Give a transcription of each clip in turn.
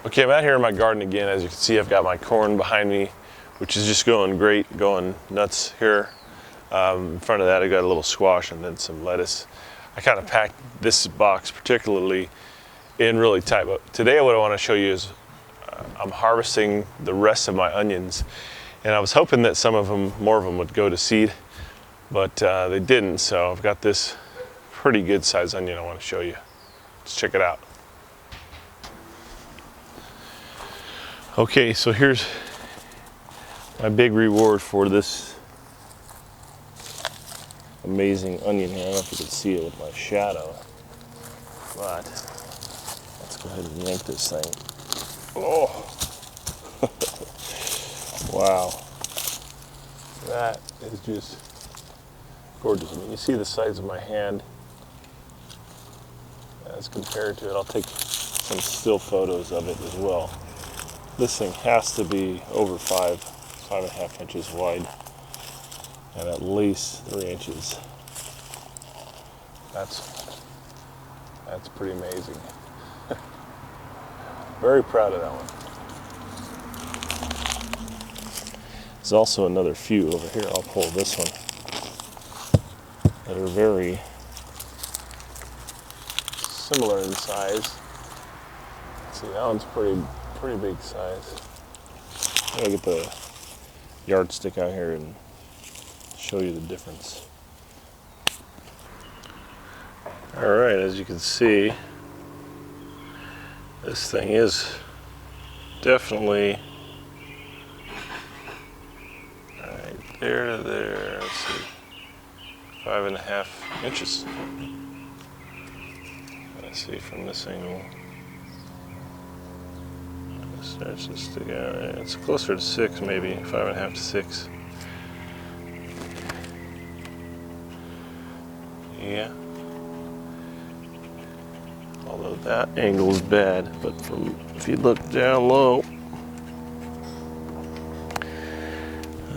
Okay, I'm out here in my garden again. As you can see, I've got my corn behind me, which is just going great, going nuts here. In front of that, I got a little squash and then some lettuce. I kind of packed this box particularly in really tight. But today what I want to show you is I'm harvesting the rest of my onions. And I was hoping that some of them, more of them would go to seed, but they didn't. So I've got this pretty good sized onion I want to show you. Let's check it out. Okay, so here's my big reward for this amazing onion here. I don't know if you can see it with my shadow, but let's go ahead and yank this thing. Oh, wow. That is just gorgeous. I mean, you see the size of my hand as compared to it. I'll take some still photos of it as well. This thing has to be over 5.5 inches wide, and at least 3 inches. That's pretty amazing. Very proud of that one. There's also another few over here. I'll pull this one that are very similar in size. See, that one's pretty big size. I'm gonna get the yardstick out here and show you the difference. All right, as you can see, this thing is definitely right there to there. Let's see, 5.5 inches. Let's see from this angle. It starts to stick out. It's closer to 6, maybe 5.5 to 6. Yeah. Although that angle is bad, but if you look down low,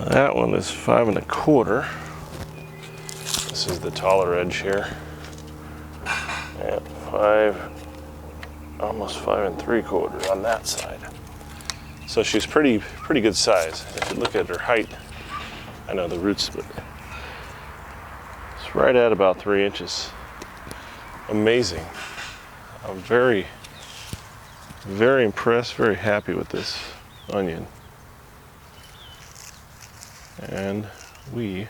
that one is 5.25. This is the taller edge here. At 5, almost 5.75 on that side. So she's pretty good size. If you look at her height, I know the roots, but it's right at about 3 inches. Amazing. I'm very impressed, very happy with this onion. And we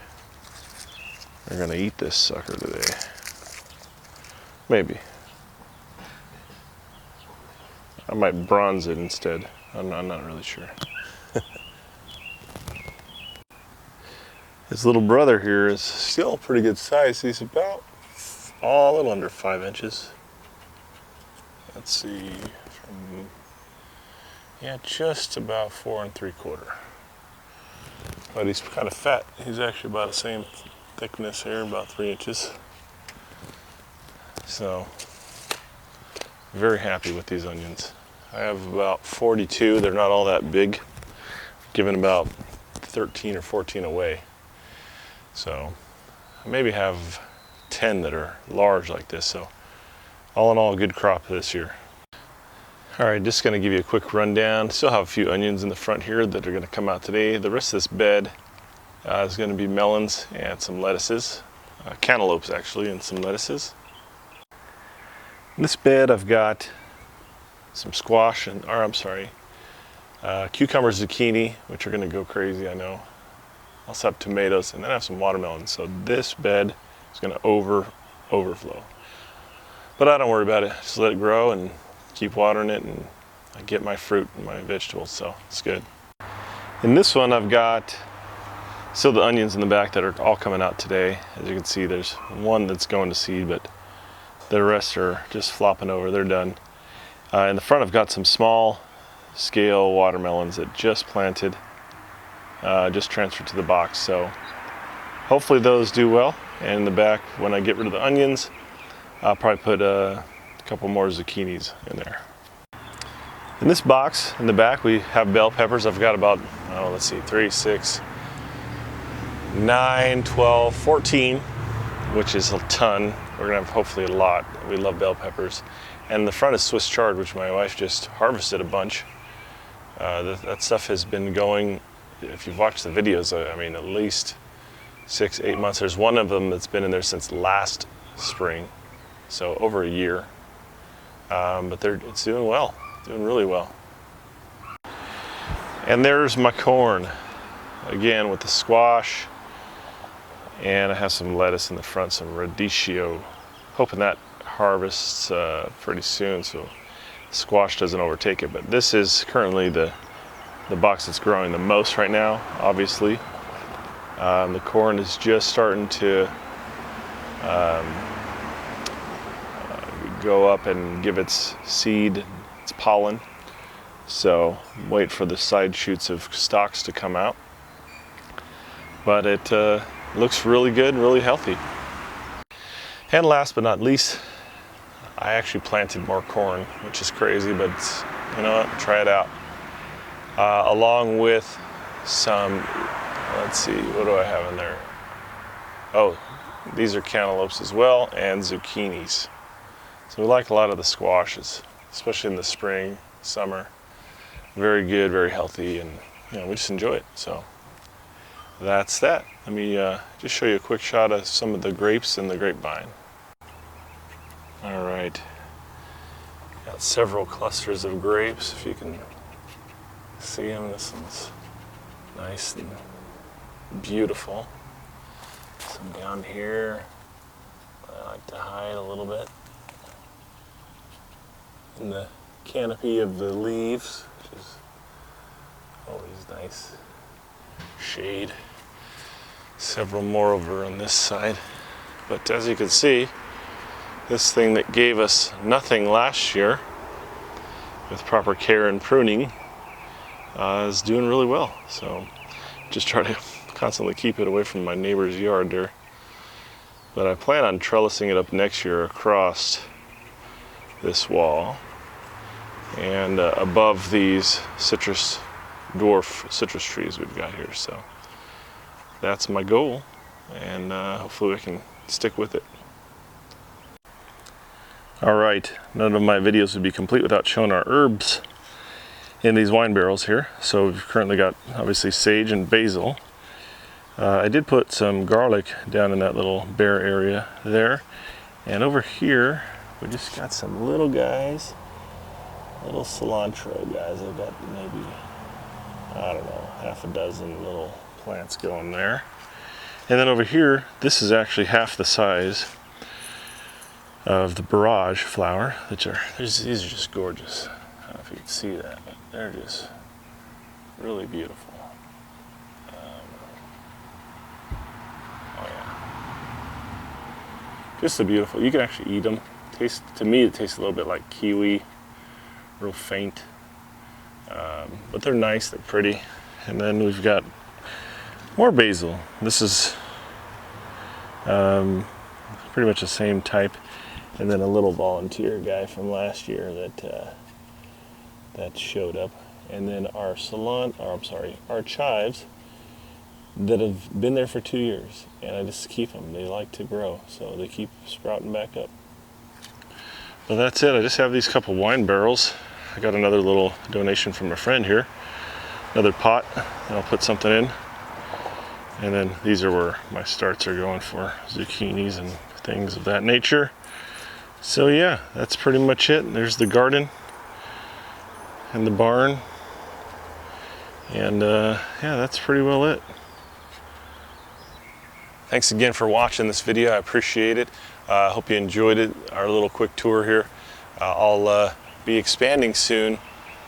are gonna eat this sucker today. Maybe. I might bronze it instead. I'm not really sure. His little brother here is still pretty good size. He's about a little under 5 inches. Let's see, just about 4.75. But he's kind of fat. He's actually about the same thickness here, about 3 inches. So, very happy with these onions. I have about 42. They're not all that big. Giving about 13 or 14 away. So, I maybe have 10 that are large like this. So, all in all, a good crop this year. All right, just gonna give you a quick rundown. Still have a few onions in the front here that are gonna come out today. The rest of this bed is gonna be melons and some lettuces. Cantaloupes actually, and some lettuces. In this bed I've got some squash cucumber, zucchini, which are gonna go crazy, I know. Also have tomatoes, and then I have some watermelons. So this bed is gonna overflow. But I don't worry about it. Just let it grow and keep watering it, and I get my fruit and my vegetables, so it's good. In this one I've got still the onions in the back that are all coming out today. As you can see, there's one that's going to seed, but the rest are just flopping over. They're done. In the front I've got some small scale watermelons that just planted, just transferred to the box. So hopefully those do well. And in the back, when I get rid of the onions, I'll probably put a couple more zucchinis in there. In this box in the back we have bell peppers. I've got about, let's see, 3, 6, 9, 12, 14, which is a ton. We're gonna have hopefully a lot. We love bell peppers. And the front is Swiss chard, which my wife just harvested a bunch. That stuff has been going, if you've watched the videos, I mean, at least 6-8 months. There's one of them that's been in there since last spring, so over a year. But it's doing well, doing really well. And there's my corn, again with the squash, and I have some lettuce in the front, some radicchio. Hoping that harvests pretty soon, so the squash doesn't overtake it. But this is currently the box that's growing the most right now, obviously. The corn is just starting to go up and give its seed, its pollen. So wait for the side shoots of stalks to come out. But it looks really good, really healthy. And last but not least, I actually planted more corn, which is crazy, but you know what, try it out. Along with some, let's see, what do I have in there? Oh, these are cantaloupes as well, and zucchinis. So we like a lot of the squashes, especially in the spring, summer. Very good, very healthy, and you know, we just enjoy it. So that's that. Let me just show you a quick shot of some of the grapes in the grapevine. All right, got several clusters of grapes, if you can see them. This one's nice and beautiful. Some down here, I like to hide a little bit in the canopy of the leaves, which is always nice shade. Several more over on this side. But as you can see, this thing that gave us nothing last year, with proper care and pruning, is doing really well. So just try to constantly keep it away from my neighbor's yard there. But I plan on trellising it up next year across this wall and above these dwarf citrus trees we've got here. So that's my goal, and hopefully we can stick with it. All right, none of my videos would be complete without showing our herbs in these wine barrels here. So we've currently got obviously sage and basil. I did put some garlic down in that little bare area there. And over here, we just got some little guys, little cilantro guys. I've got maybe, I don't know, half a dozen little plants going there. And then over here, this is actually half the size of the barrage flower. These are just gorgeous. I don't know if you can see that, but they're just really beautiful. Oh yeah, just so beautiful. You can actually eat them. To me, it tastes a little bit like kiwi, real faint. But they're nice, they're pretty. And then we've got more basil. This is pretty much the same type. And then a little volunteer guy from last year that showed up. And then our chives that have been there for 2 years. And I just keep them. They like to grow, so they keep sprouting back up. Well, that's it. I just have these couple wine barrels. I got another little donation from a friend here. Another pot that I'll put something in. And then these are where my starts are going for zucchinis and things of that nature. So yeah, that's pretty much it. There's the garden and the barn. And yeah, that's pretty well it. Thanks again for watching this video. I appreciate it. I hope you enjoyed it, our little quick tour here. I'll be expanding soon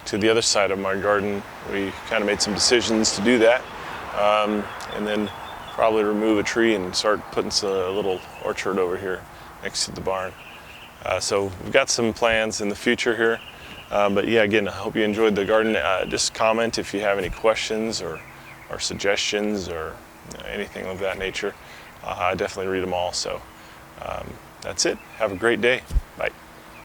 to the other side of my garden. We kind of made some decisions to do that. And then probably remove a tree and start putting a little orchard over here next to the barn. So we've got some plans in the future here. But yeah, again, I hope you enjoyed the garden. Just comment if you have any questions or suggestions or anything of that nature. I definitely read them all. So that's it. Have a great day.